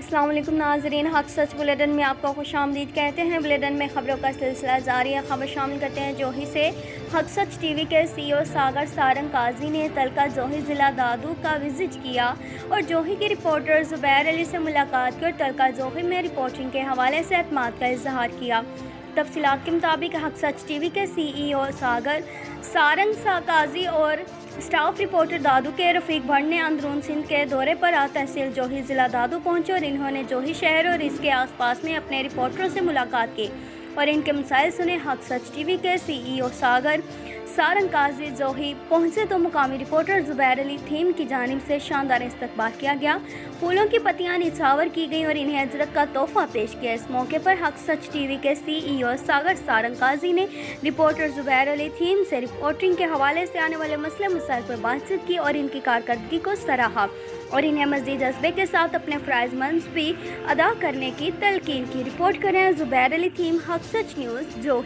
अस्सलाम वालेकुम नाज़रीन, हक सच बुलेटिन में आपको खुशामदीद कहते हैं। बुलेटिन में खबरों का सिलसिला जारी है। खबर शामिल करते हैं जोही से। हक सच टीवी के CEO सागर सारंग काजी ने तलका जोही ज़िला दादू का विजिट किया और जोही के रिपोर्टर ज़ुबैर अली से मुलाकात कर तलका जोही में रिपोर्टिंग के हवाले से एतमाद का इजहार किया। तफसीलात के मुताबिक हक सच टीवी के CEO सागर सारंग काजी और स्टाफ रिपोर्टर दादू के रफ़ीक भट्ट ने अंदरून सिंध के दौरे पर आ तहसील जोही ज़िला दादू पहुंचे और इन्होंने जोही शहर और इसके आसपास में अपने रिपोर्टरों से मुलाकात की और इनके मसाइल सुने। हक सच टीवी के CEO सागर सारंग काजी जोही पहुंचे तो मुकामी रिपोर्टर ज़ुबैर अली थीम की जानिब से शानदार इस्तकबाल किया गया। फूलों की पत्तियां निछावर की गईं और इन्हें अजरक का तोहफा पेश किया। इस मौके पर हक सच टीवी के CEO सागर सारंग काजी ने रिपोर्टर ज़ुबैर अली थीम से रिपोर्टिंग के हवाले से आने वाले मसले मसाइल पर बातचीत की और इनकी कारकर्दगी को सराहा और इन्हें मज़ीद जज्बे के साथ अपने फ़राइज़ मंसूबी अदा करने की तलकीन की। रिपोर्ट करें ज़ुबैर अली थीम, हक सच न्यूज़ जोही।